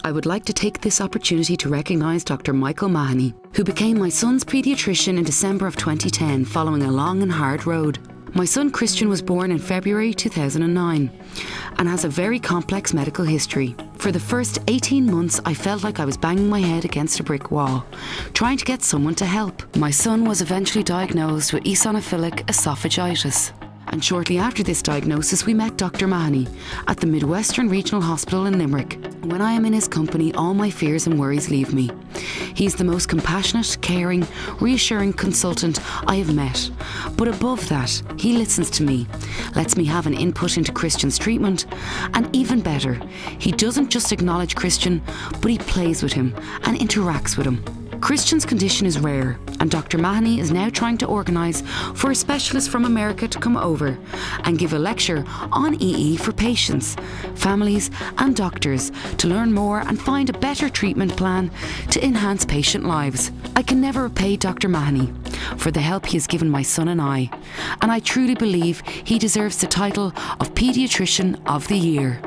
I would like to take this opportunity to recognise Dr. Michael Mahoney, who became my son's paediatrician in December of 2010 following a long and hard road. My son Christian was born in February 2009 and has a very complex medical history. For the first 18 months, I felt like I was banging my head against a brick wall, trying to get someone to help. My son was eventually diagnosed with eosinophilic esophagitis. And shortly after this diagnosis, we met Dr. Mahoney at the Midwestern Regional Hospital in Limerick. When I am in his company, all my fears and worries leave me. He's the most compassionate, caring, reassuring consultant I have met. But above that, he listens to me, lets me have an input into Christian's treatment, and even better, he doesn't just acknowledge Christian, but he plays with him and interacts with him. Christian's condition is rare, and Dr. Mahoney is now trying to organise for a specialist from America to come over and give a lecture on EE for patients, families and doctors to learn more and find a better treatment plan to enhance patient lives. I can never repay Dr. Mahoney for the help he has given my son and I truly believe he deserves the title of Paediatrician of the Year.